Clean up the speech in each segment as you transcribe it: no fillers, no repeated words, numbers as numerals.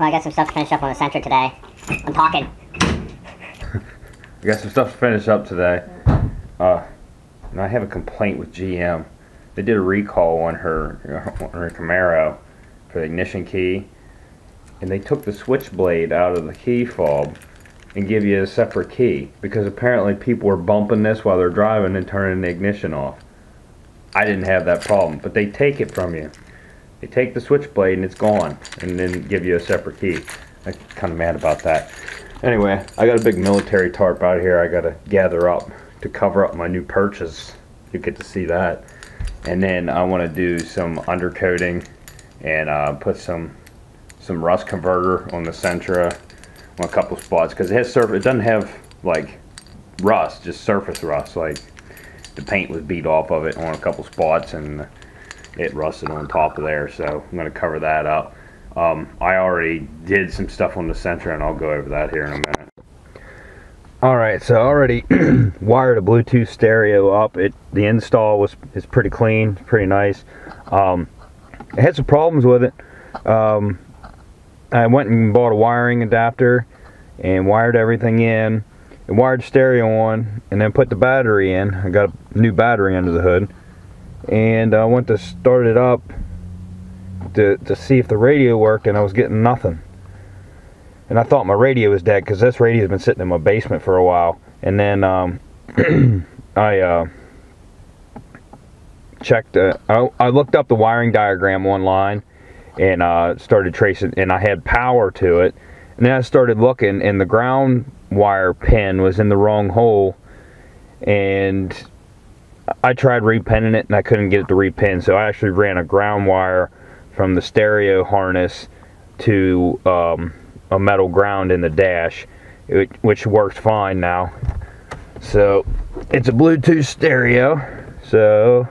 Well, I got some stuff to finish up on the Sentra today. I'm talking. I got some stuff to finish up today. And I have a complaint with GM. They did a recall on her Camaro for the ignition key, and they took the switchblade out of the key fob and give you a separate key because apparently people were bumping this while they're driving and turning the ignition off. I didn't have that problem, but they take it from you. They take the switchblade and it's gone, and then give you a separate key. I'm kind of mad about that. Anyway, I got a big military tarp out here I gotta gather up to cover up my new purchase. You get to see that. And then I want to do some undercoating and put some rust converter on the Sentra on a couple spots, because it doesn't have like rust, just surface rust. Like the paint was beat off of it on a couple spots and it rusted on top of there, so I'm going to cover that up. I already did some stuff on the Sentra and I'll go over that here in a minute. Alright, so I already wired a Bluetooth stereo up. The install is pretty clean, pretty nice. I had some problems with it. I went and bought a wiring adapter and wired everything in and wired stereo on and then put the battery in. I got a new battery under the hood, and I went to start it up to see if the radio worked, and I was getting nothing. And I thought my radio was dead because this radio has been sitting in my basement for a while. And then I checked. I looked up the wiring diagram online and started tracing, and I had power to it. And then I started looking, and the ground wire pin was in the wrong hole. And I tried repinning it, and I couldn't get it to repin. So I actually ran a ground wire from the stereo harness to a metal ground in the dash, which works fine now. So it's a Bluetooth stereo, so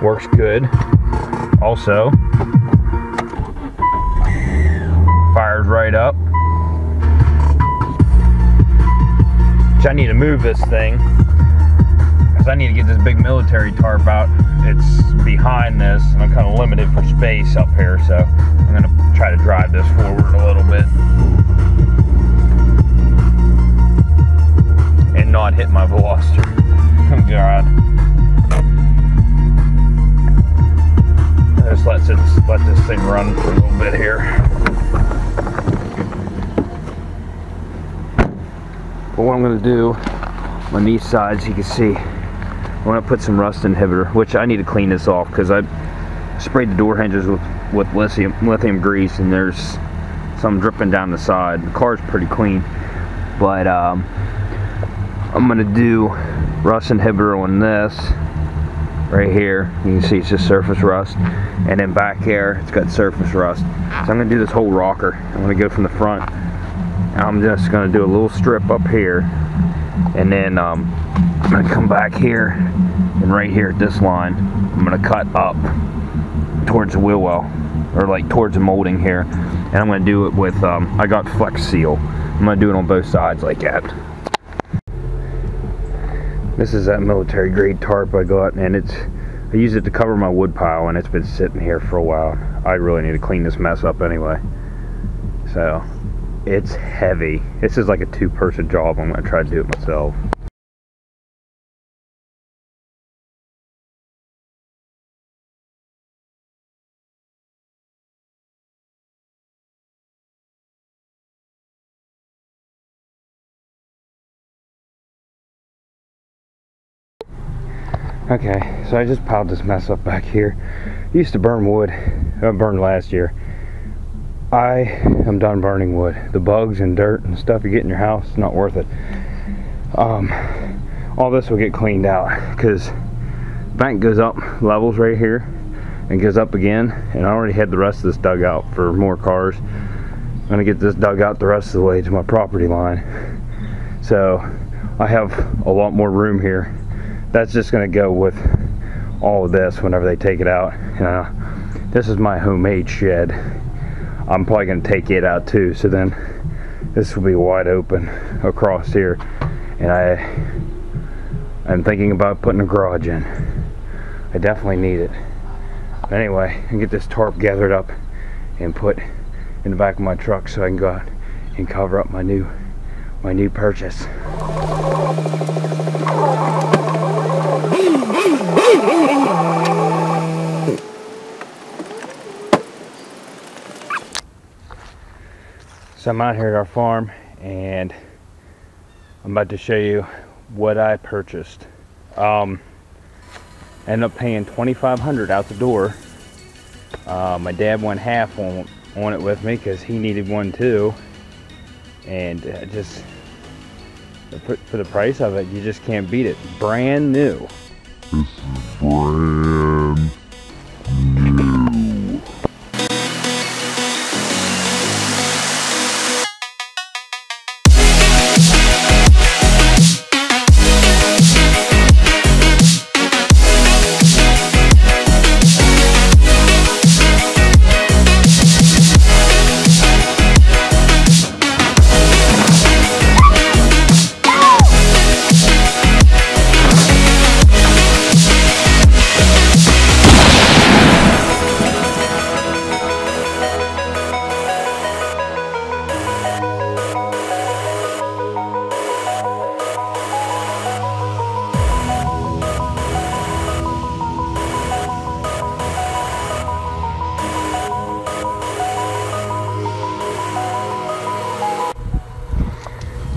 works good. Also fires right up. Which I need to move this thing because I need to get this big military tarp out. It's behind this, and I'm kind of limited for space up here, so I'm going to try to drive this forward a little bit and not hit my Veloster. Oh God. Just let this thing run for a little bit here. But what I'm going to do on these sides, you can see, I want to put some rust inhibitor, which I need to clean this off because I sprayed the door hinges with lithium grease, and there's some dripping down the side. The car's pretty clean, but I'm going to do rust inhibitor on this right here. You can see it's just surface rust, and then back here it's got surface rust. So I'm going to do this whole rocker. I'm going to go from the front. I'm just going to do a little strip up here, and then I'm going to come back here, and right here at this line I'm going to cut up towards the wheel well, or like towards the molding here, and I'm going to do it with I got Flex Seal. I'm going to do it on both sides like that. This is that military grade tarp I got, and I use it to cover my wood pile, and it's been sitting here for a while. I really need to clean this mess up anyway. So it's heavy. This is like a two-person job. I'm going to try to do it myself. Okay, so I just piled this mess up back here. I used to burn wood. I burned last year. I am done burning wood. The bugs and dirt and stuff you get in your house, it's not worth it. All this will get cleaned out because the bank goes up levels right here and goes up again, and I already had the rest of this dug out for more cars. I'm gonna get this dug out the rest of the way to my property line, so I have a lot more room here. That's just gonna go with all of this whenever they take it out. This is my homemade shed. I'm probably gonna take it out too, so then this will be wide open across here, and I'm thinking about putting a garage in. I definitely need it. Anyway, I can get this tarp gathered up and put in the back of my truck so I can go out and cover up my new purchase. So I'm out here at our farm and I'm about to show you what I purchased. Ended up paying $2,500 out the door. My dad went half on it with me because he needed one too. And just for the price of it, you just can't beat it. Brand new. This is brand new.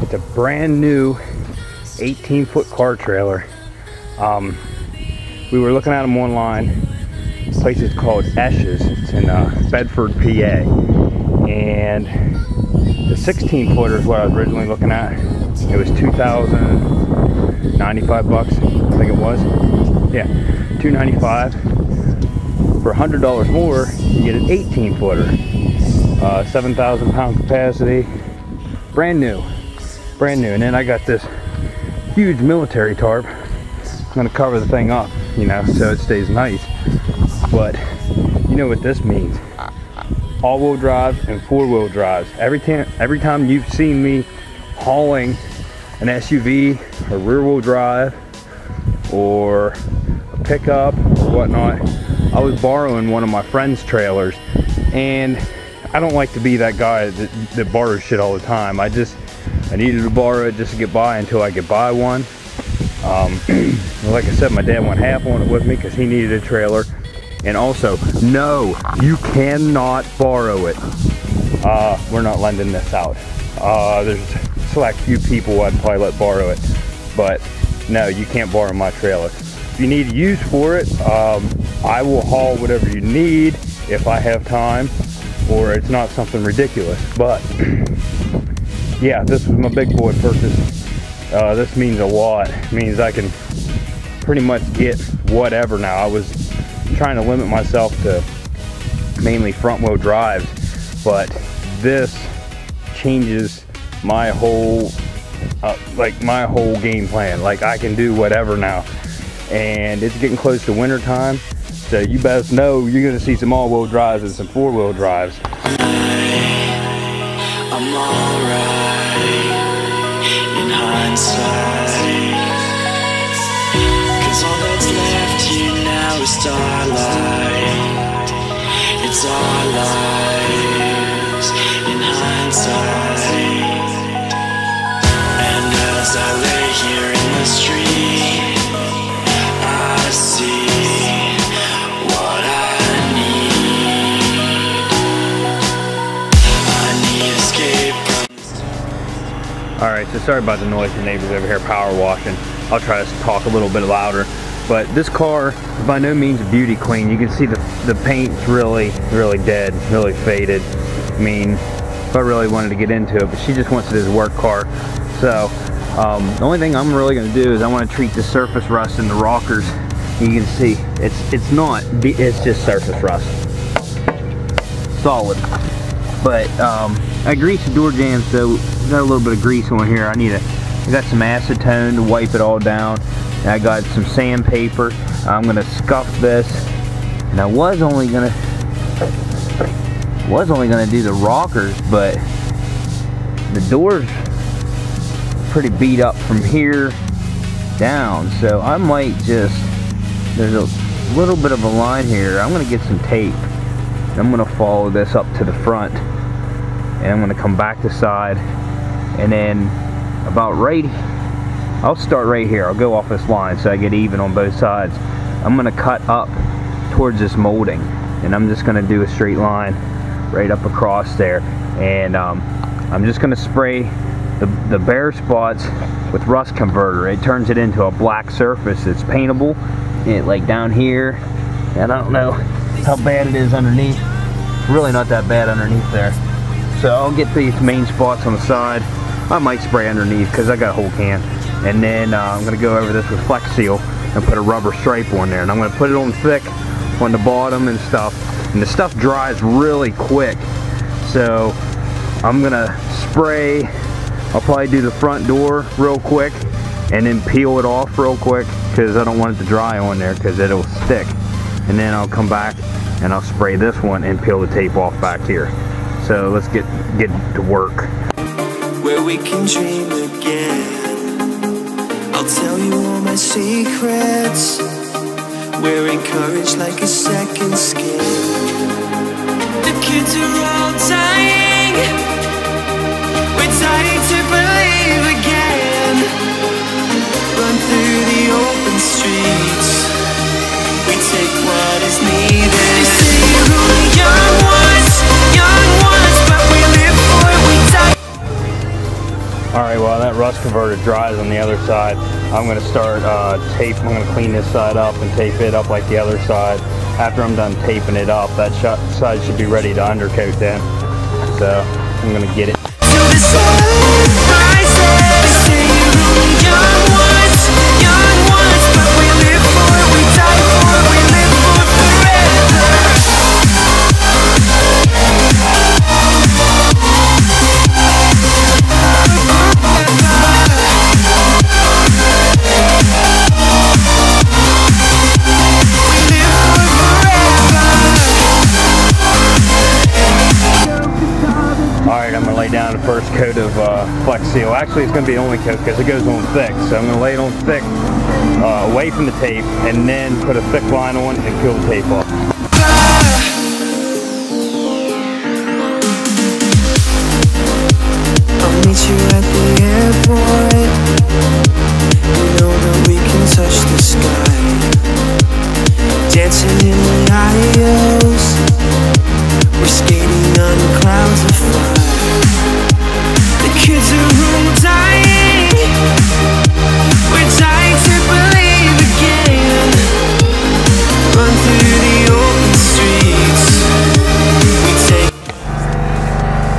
It's a brand new 18-foot car trailer. We were looking at them online. This place is called Eshes. It's in Bedford, PA. And the 16-footer is what I was originally looking at. It was $2,095 bucks, I think it was. Yeah, $295. For $100 more, you get an 18-footer. 7,000 pound capacity. Brand new. Brand new. And then I got this huge military tarp. I'm gonna cover the thing up, you know, so it stays nice. But you know what this means. All-wheel drive and four-wheel drives. Every time you've seen me hauling an SUV, a rear-wheel drive, or a pickup or whatnot, I was borrowing one of my friend's trailers. And I don't like to be that guy that borrows shit all the time. I needed to borrow it just to get by until I could buy one. Like I said, my dad went half on it with me because he needed a trailer. And also, no, you cannot borrow it. We're not lending this out. There's a select few people I'd probably let borrow it. But no, you can't borrow my trailer. If you need use for it, I will haul whatever you need if I have time, or it's not something ridiculous. But yeah, this was my big boy purchase. This means a lot. It means I can pretty much get whatever now. I was trying to limit myself to mainly front wheel drives, but this changes my whole my whole game plan. Like, I can do whatever now. And it's getting close to winter time, so you best know you're gonna see some all-wheel drives and some four-wheel drives. I'm alright in hindsight, 'cause all that's left here now is starlight. It's our lives in hindsight. And as I lay here in the street, I see what I need escape. Alright, so sorry about the noise. The neighbors over here power washing. I'll try to talk a little bit louder. But this car is by no means a beauty queen. You can see the paint's really dead, really faded. I mean, if I really wanted to get into it, but she just wants it as a work car. So the only thing I'm really going to do is I want to treat the surface rust in the rockers. You can see it's just surface rust, solid. But I greased the door jambs, so got a little bit of grease on here. I got some acetone to wipe it all down. And I got some sandpaper. I'm gonna scuff this, and I was only gonna do the rockers, but the door's pretty beat up from here down, so I might just, there's a little bit of a line here. I'm gonna get some tape. I'm gonna follow this up to the front, and I'm gonna come back the side, and then about right, I'll start right here. I'll go off this line so I get even on both sides. I'm gonna cut up towards this molding, and I'm just gonna do a straight line right up across there, and I'm just gonna spray the bare spots with rust converter. It turns it into a black surface. It's paintable, and like down here, and I don't know how bad it is underneath. Really not that bad underneath there. So I'll get these main spots on the side. I might spray underneath because I got a whole can, and then I'm gonna go over this with Flex Seal and put a rubber stripe on there, and I'm gonna put it on thick on the bottom and stuff, and the stuff dries really quick. So I'm gonna spray. I'll probably do the front door real quick and then peel it off real quick because I don't want it to dry on there because it'll stick. And then I'll come back and I'll spray this one and peel the tape off back here. So let's get to work. Where we can dream again. I'll tell you all my secrets. We're encouraged like a second skin. The kids are all dying. We're dying to believe again. Run through the open streets. We take what is needed. They say we're young ones, but we live for it, we die. Alright, while that rust converter dries on the other side, I'm going to start tape. I'm going to clean this side up and tape it up like the other side. After I'm done taping it up, that side should be ready to undercoat then. So I'm going to get it. The sun rises. Say we're young ones, but we live for it, we die for it, we live for forever. Alright, I'm going to lay down the first coat of Flex Seal. Actually, it's going to be the only coat because it goes on thick. So I'm going to lay it on thick, away from the tape, and then put a thick line on and peel the tape off. I'll meet you at the airport. You know that we can touch the sky. Dancing in the aisles. We're skating on the clouds of fire. The kids are all dying. We're dying to believe again. Run through the open streets. We take.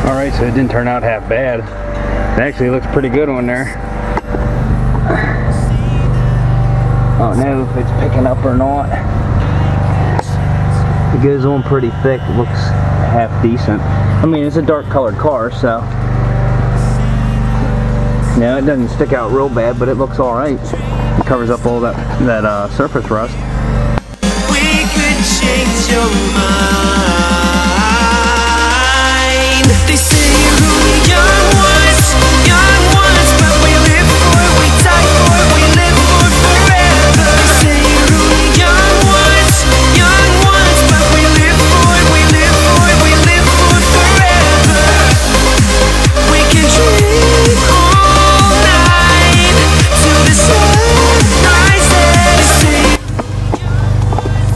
Alright, so it didn't turn out half bad. It actually looks pretty good on there. I don't know if it's picking up or not. It goes on pretty thick. It looks half decent. I mean, it's a dark colored car, so no, it doesn't stick out real bad, but it looks alright. It covers up all that surface rust. We could change your mind. They say you're only young ones, but we live for it, we die for it, we live for forever. They say you're only young ones, but we live for it, we live for it, we live for forever. We can dream all night till the sun rises.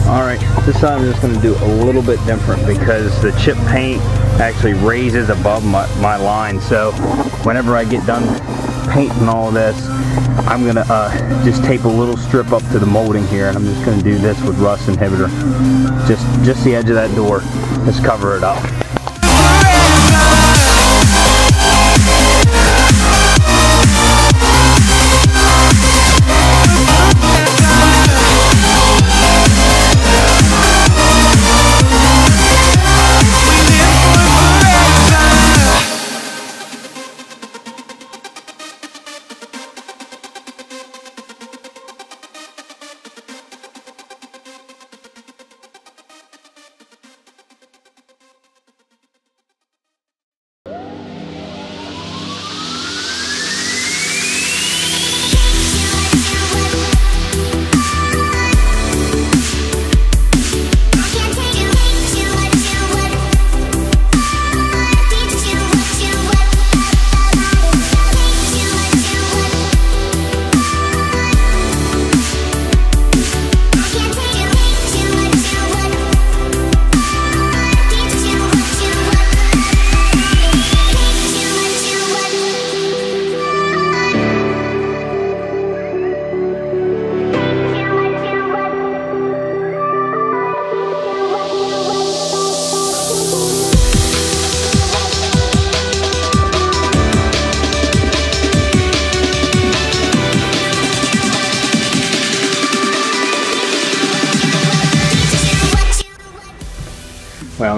Alright, this time I'm just going to do a little bit different because the chip paint actually raises above my line. So whenever I get done painting all this, I'm going to just tape a little strip up to the molding here, and I'm just going to do this with rust inhibitor. Just the edge of that door. Just cover it up.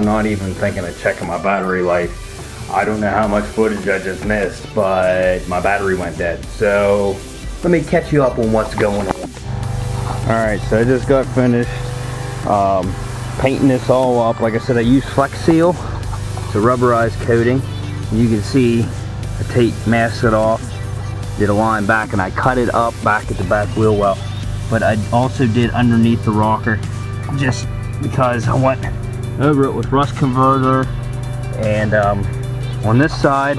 I'm not even thinking of checking my battery life. I don't know how much footage I just missed, but my battery went dead. So let me catch you up on what's going on. Alright, so I just got finished painting this all up. Like I said, I used Flex Seal. It's a rubberized coating. You can see the tape masks it off. Did a line back and I cut it up back at the back wheel well. But I also did underneath the rocker just because I went over it with rust converter. And on this side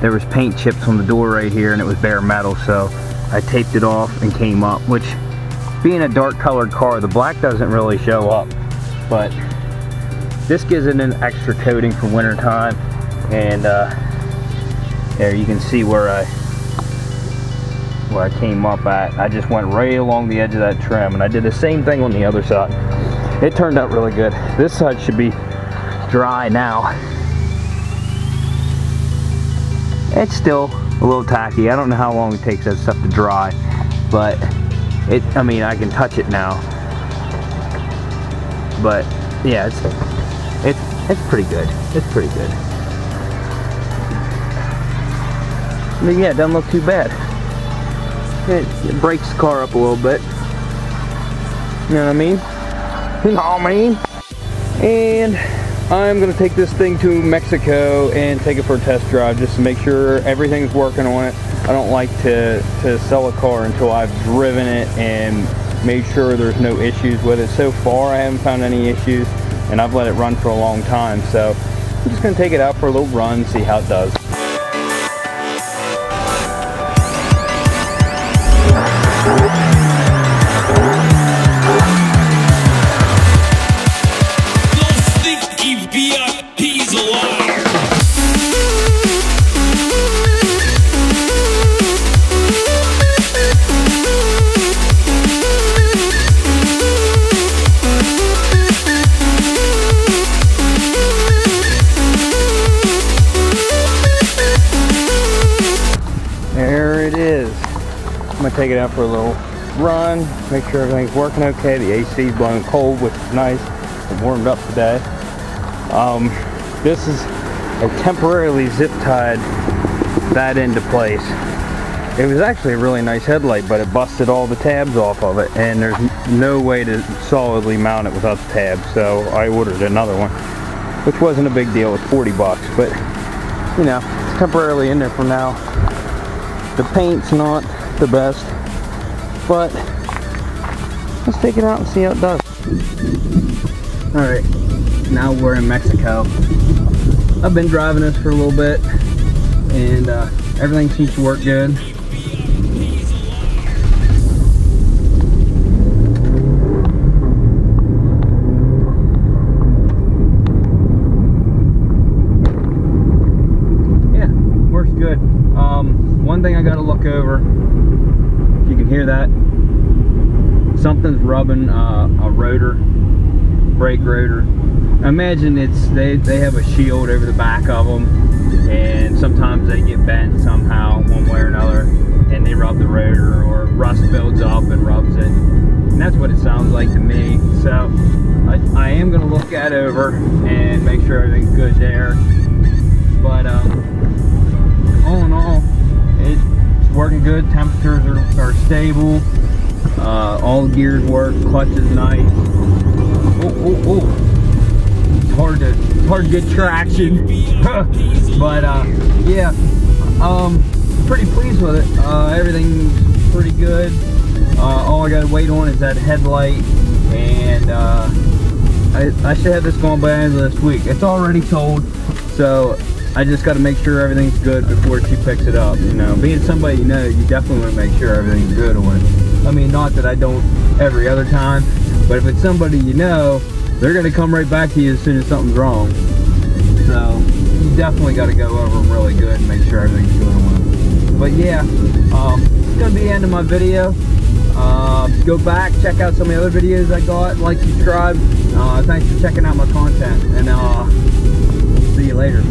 there was paint chips on the door right here and it was bare metal, so I taped it off and came up, which being a dark colored car, the black doesn't really show up, but this gives it an extra coating for winter time. And there you can see where I came up at. I just went right along the edge of that trim, and I did the same thing on the other side. It turned out really good. This side should be dry now. It's still a little tacky. I don't know how long it takes that stuff to dry, but I mean, I can touch it now. But yeah, it's pretty good. It's pretty good. But yeah, it doesn't look too bad. It breaks the car up a little bit. You know what I mean? You know what I mean? And I'm gonna take this thing to Mexico and take it for a test drive just to make sure everything's working on it. I don't like to sell a car until I've driven it and made sure there's no issues with it. So far I haven't found any issues, and I've let it run for a long time, so I'm just gonna take it out for a little run, see how it does. There it is. I'm gonna take it out for a little run, make sure everything's working okay. The AC is blowing cold, which is nice. It warmed up today. This is, I temporarily zip tied that into place. It was actually a really nice headlight, but it busted all the tabs off of it, and there's no way to solidly mount it without the tabs, so I ordered another one, which wasn't a big deal. It's 40 bucks, but you know, it's temporarily in there for now. The paint's not the best, but let's take it out and see how it does. Alright, now we're in Mexico. I've been driving this for a little bit, and everything seems to work good. Yeah, works good. One thing I gotta look over, if you can hear that, something's rubbing a rotor, brake rotor. I imagine they have a shield over the back of them, and sometimes they get bent somehow one way or another, and they rub the rotor, or rust builds up and rubs it, and that's what it sounds like to me. So I am going to look that over and make sure everything's good there. But all in all, it's working good. Temperatures are stable. All the gears work. Clutch is nice. It's hard to get traction. But yeah, pretty pleased with it. Everything's pretty good. All I gotta wait on is that headlight, and I should have this going by the end of this week. It's already sold, so I just got to make sure everything's good before she picks it up. You know, being somebody you know, you definitely want to make sure everything's good on it. I mean, not that I don't every other time, but if it's somebody you know, they're going to come right back to you as soon as something's wrong. So you definitely got to go over them really good and make sure everything's good on them. But yeah, it's going to be the end of my video. Go back, check out some of the other videos I got, like, subscribe. Thanks for checking out my content, and see you later.